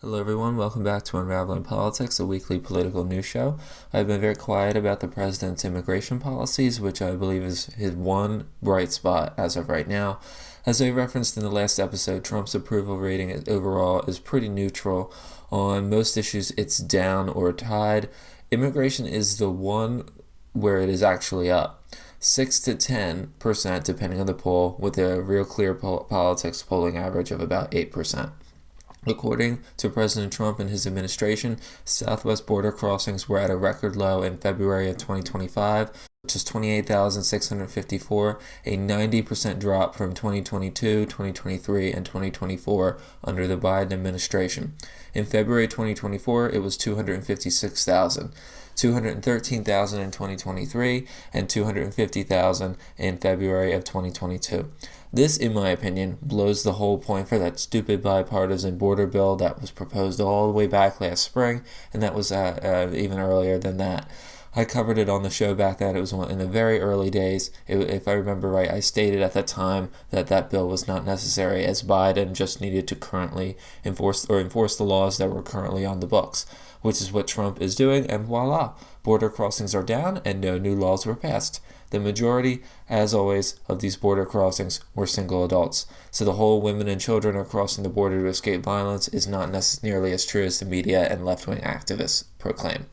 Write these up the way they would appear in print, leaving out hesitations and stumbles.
Hello, everyone. Welcome back to Unraveling Politics, a weekly political news show. I've been very quiet about the president's immigration policies, which I believe is his one bright spot as of right now. As I referenced in the last episode, Trump's approval rating overall is pretty neutral. On most issues, it's down or tied. Immigration is the one where it is actually up. 6 to 10%, depending on the poll, with a real clear politics polling average of about 8%. According to President Trump and his administration, southwest border crossings were at a record low in February of 2025, which is 28,654, a 90% drop from 2022, 2023, and 2024 under the Biden administration. In February 2024, it was 256,000. 213,000 in 2023 and 250,000 in February of 2022. This, in my opinion, blows the whole point for that stupid bipartisan border bill that was proposed all the way back last spring, and that was even earlier than that. I covered it on the show back then. It was in the very early days. If I remember right, I stated at the time that bill was not necessary, as Biden just needed to currently enforce the laws that were currently on the books, which is what Trump is doing, and voila, border crossings are down and no new laws were passed. The majority, as always, of these border crossings were single adults. So the whole women and children are crossing the border to escape violence is not necessarily as true as the media and left-wing activists proclaim.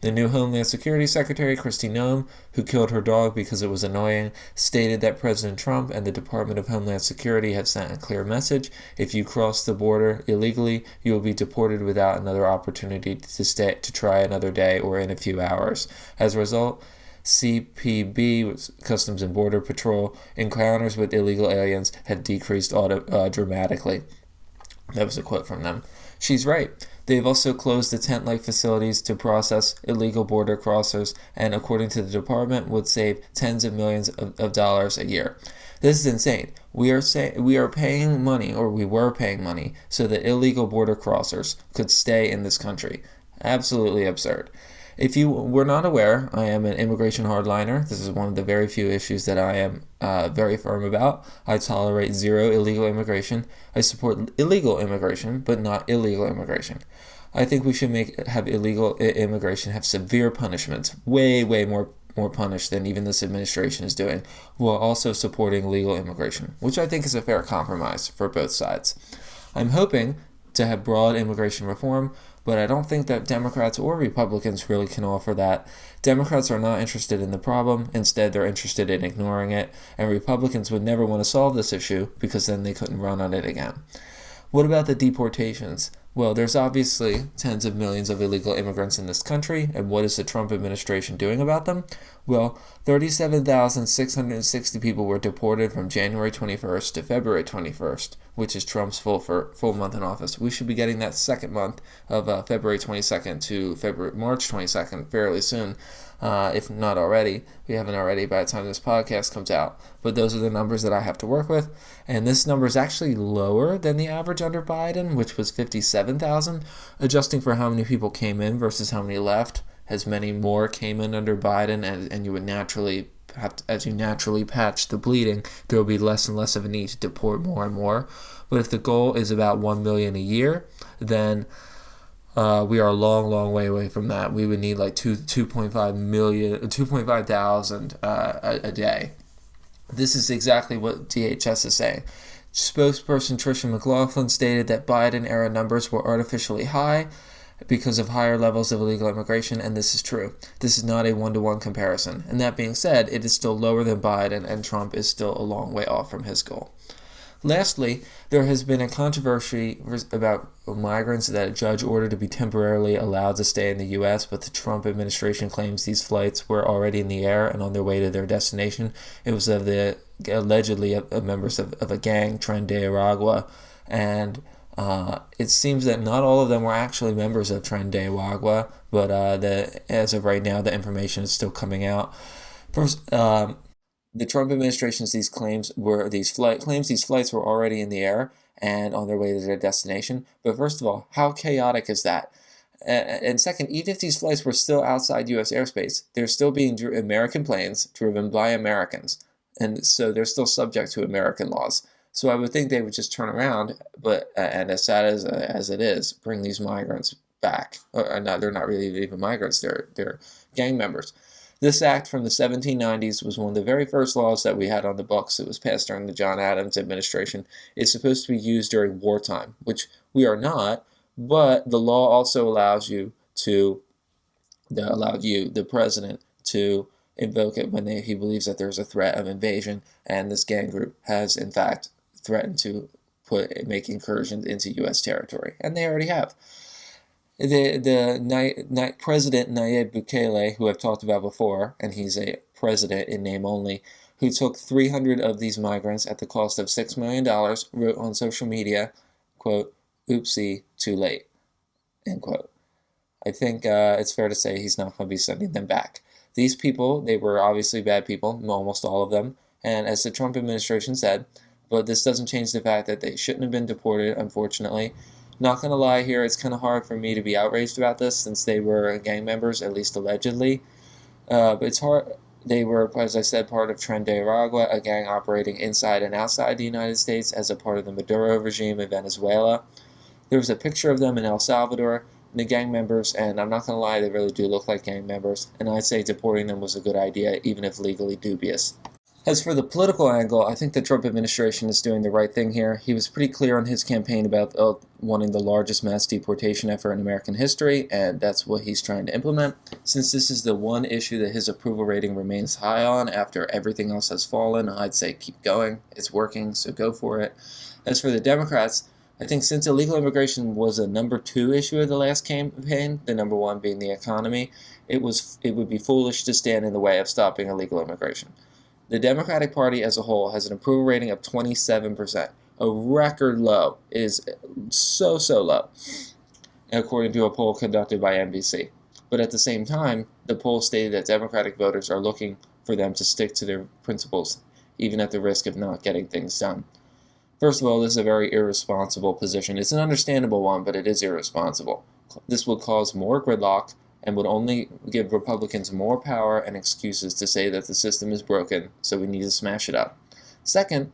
The new Homeland Security Secretary, Kristi Noem, who killed her dog because it was annoying, stated that President Trump and the Department of Homeland Security have sent a clear message. If you cross the border illegally, you will be deported without another opportunity to try another day or in a few hours. As a result, CBP, Customs and Border Patrol, encounters with illegal aliens have decreased dramatically. That was a quote from them. She's right. They've also closed the tent-like facilities to process illegal border crossers, and according to the department, would save tens of millions of dollars a year. This is insane. We were paying money so that illegal border crossers could stay in this country. Absolutely absurd. If you were not aware, I am an immigration hardliner. This is one of the very few issues that I am very firm about. I tolerate zero illegal immigration. I support illegal immigration, but not illegal immigration. I think we should have illegal immigration have severe punishments, way more punished than even this administration is doing, while also supporting legal immigration, which I think is a fair compromise for both sides. I'm hoping to have broad immigration reform, but I don't think that Democrats or Republicans really can offer that. Democrats are not interested in the problem. Instead, they're interested in ignoring it, and Republicans would never want to solve this issue because then they couldn't run on it again. What about the deportations? Well, there's obviously tens of millions of illegal immigrants in this country, and what is the Trump administration doing about them? Well, 37,660 people were deported from January 21st to February 21st, which is Trump's full month in office. We should be getting that second month of February 22nd to March 22nd fairly soon. If not already. We haven't already by the time this podcast comes out. But those are the numbers that I have to work with. And this number is actually lower than the average under Biden, which was 57,000. Adjusting for how many people came in versus how many left, as many more came in under Biden, and you would naturally as you naturally patch the bleeding, there will be less and less of a need to deport more and more. But if the goal is about 1 million a year, then we are a long way away from that. We would need like 2.5 thousand a day. This is exactly what DHS is saying. Spokesperson Tricia McLaughlin stated that Biden-era numbers were artificially high because of higher levels of illegal immigration, and this is true. This is not a one-to-one comparison. And that being said, it is still lower than Biden, and Trump is still a long way off from his goal. Lastly, there has been a controversy about migrants that a judge ordered to be temporarily allowed to stay in the U.S., but the Trump administration claims these flights were already in the air and on their way to their destination. It was of the allegedly members of a gang, Tren de Aragua, and it seems that not all of them were actually members of Tren de Aragua, but as of right now, the information is still coming out. First, the Trump administration's these flights were already in the air and on their way to their destination. But first of all, how chaotic is that? And second, even if these flights were still outside U.S. airspace, they're still being American planes driven by Americans, and so they're still subject to American laws. So I would think they would just turn around, but and as sad as it is, bring these migrants back. No, they're not really even migrants; they're gang members. This act from the 1790s was one of the very first laws that we had on the books. It was passed during the John Adams administration. It's supposed to be used during wartime, which we are not. But the law also allows you to that allowed the president, to invoke it when he believes that there's a threat of invasion, and this gang group has in fact threatened to make incursions into U.S. territory, and they already have. The President Nayib Bukele, who I've talked about before, and he's a president in name only, who took 300 of these migrants at the cost of $6 million, wrote on social media, quote, "Oopsie, too late," end quote. I think it's fair to say he's not going to be sending them back. These people, they were obviously bad people, almost all of them, and as the Trump administration said, but this doesn't change the fact that they shouldn't have been deported, unfortunately. Not going to lie here, it's kind of hard for me to be outraged about this since they were gang members, at least allegedly. But it's hard. They were, as I said, part of Tren de Aragua, a gang operating inside and outside the United States as a part of the Maduro regime in Venezuela. There was a picture of them in El Salvador, the gang members, and I'm not going to lie, they really do look like gang members, and I'd say deporting them was a good idea, even if legally dubious. As for the political angle, I think the Trump administration is doing the right thing here. He was pretty clear on his campaign about wanting the largest mass deportation effort in American history, and that's what he's trying to implement. Since this is the one issue that his approval rating remains high on after everything else has fallen, I'd say keep going. It's working, so go for it. As for the Democrats, I think since illegal immigration was a number 2 issue of the last campaign, the number 1 being the economy, it would be foolish to stand in the way of stopping illegal immigration. The Democratic Party as a whole has an approval rating of 27%, a record low. It is so low, according to a poll conducted by NBC. But at the same time, the poll stated that Democratic voters are looking for them to stick to their principles, even at the risk of not getting things done. First of all, this is a very irresponsible position. It's an understandable one, but it is irresponsible. This would cause more gridlock and would only give Republicans more power and excuses to say that the system is broken, so we need to smash it up. Second,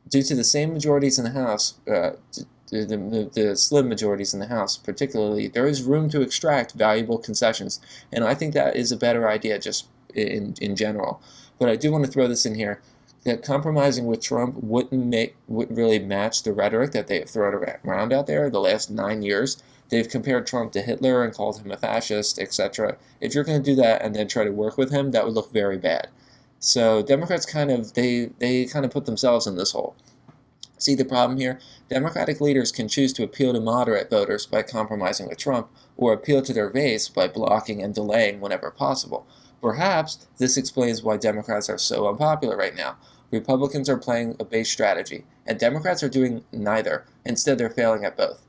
due to the same majorities in the House, the slim majorities in the House particularly, there is room to extract valuable concessions, and I think that is a better idea just in general. But I do want to throw this in here, that compromising with Trump wouldn't really match the rhetoric that they have thrown around out there the last 9 years. They've compared Trump to Hitler and called him a fascist, etc. If you're going to do that and then try to work with him, that would look very bad. So Democrats they kind of put themselves in this hole. See the problem here? Democratic leaders can choose to appeal to moderate voters by compromising with Trump, or appeal to their base by blocking and delaying whenever possible. Perhaps this explains why Democrats are so unpopular right now. Republicans are playing a base strategy, and Democrats are doing neither. Instead, they're failing at both.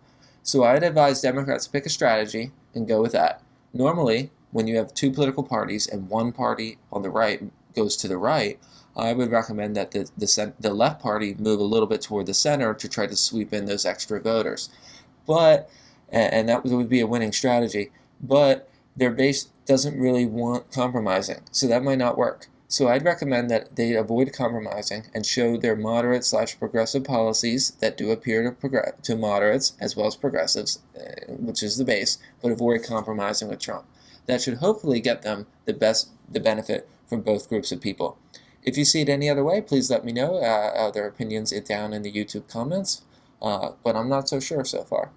So I'd advise Democrats to pick a strategy and go with that. Normally, when you have two political parties and one party on the right goes to the right, I would recommend that the left party move a little bit toward the center to try to sweep in those extra voters. And that would be a winning strategy. But their base doesn't really want compromising, so that might not work. So I'd recommend that they avoid compromising and show their moderate/progressive policies that do appear to moderates as well as progressives, which is the base, but avoid compromising with Trump. That should hopefully get them the benefit from both groups of people. If you see it any other way, please let me know their opinions down in the YouTube comments, but I'm not so sure so far.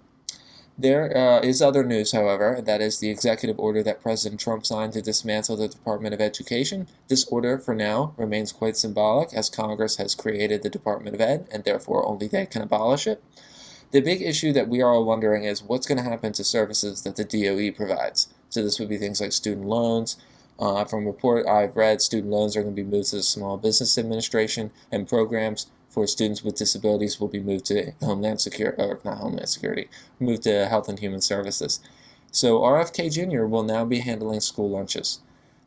There is other news, however, that is the executive order that President Trump signed to dismantle the Department of Education. This order, for now, remains quite symbolic, as Congress has created the Department of Ed, and therefore only they can abolish it. The big issue that we are all wondering is what's going to happen to services that the DOE provides. So this would be things like student loans. From a report I've read, student loans are going to be moved to the Small Business Administration, and programs for students with disabilities will be moved to moved to Health and Human Services. So RFK Jr. will now be handling school lunches.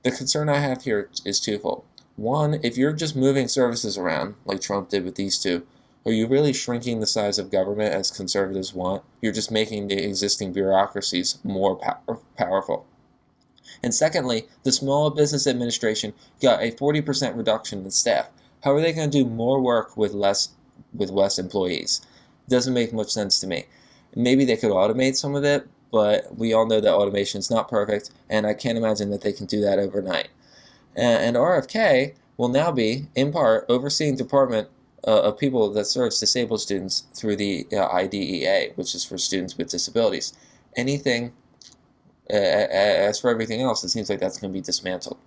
The concern I have here is twofold. One, if you're just moving services around, like Trump did with these two, are you really shrinking the size of government as conservatives want? You're just making the existing bureaucracies more powerful. And secondly, the Small Business Administration got a 40% reduction in staff. How are they going to do more work with less with less employees. It doesn't make much sense to me. Maybe they could automate some of it, but we all know that automation is not perfect, and I can't imagine that they can do that overnight. And RFK will now be, in part, overseeing Department of People that serves disabled students through the IDEA, which is for students with disabilities. Anything, as for everything else, it seems like that's going to be dismantled.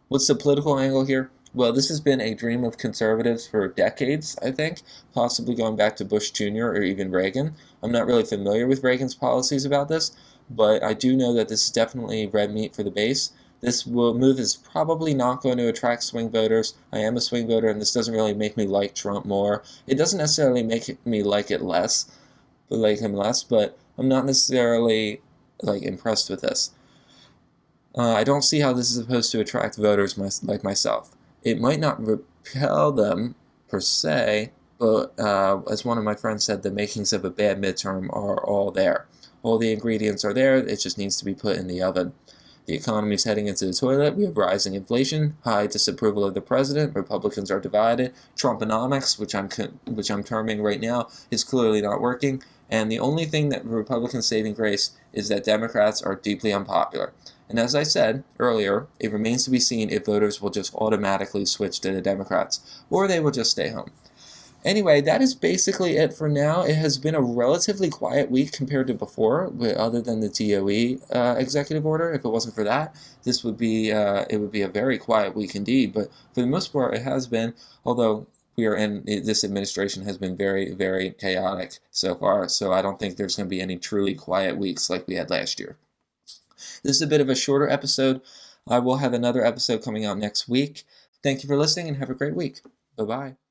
What's the political angle here? Well, this has been a dream of conservatives for decades, I think, possibly going back to Bush Jr. or even Reagan. I'm not really familiar with Reagan's policies about this, but I do know that this is definitely red meat for the base. This move is probably not going to attract swing voters. I am a swing voter, and this doesn't really make me like Trump more. It doesn't necessarily make me like him less, but I'm not necessarily impressed with this. I don't see how this is supposed to attract voters like myself. It might not repel them per se, but as one of my friends said, the makings of a bad midterm are all there. All the ingredients are there, it just needs to be put in the oven. The economy is heading into the toilet. We have rising inflation, high disapproval of the president. Republicans are divided. Trumponomics, which I'm terming right now, is clearly not working. And the only thing that Republicans' saving grace is that Democrats are deeply unpopular. And as I said earlier, it remains to be seen if voters will just automatically switch to the Democrats, or they will just stay home. Anyway, that is basically it for now. It has been a relatively quiet week compared to before, other than the DOE executive order. If it wasn't for that, this would be it would be a very quiet week indeed. But for the most part, it has been. Although this administration has been very, very chaotic so far. So I don't think there's going to be any truly quiet weeks like we had last year. This is a bit of a shorter episode. I will have another episode coming out next week. Thank you for listening and have a great week. Bye-bye.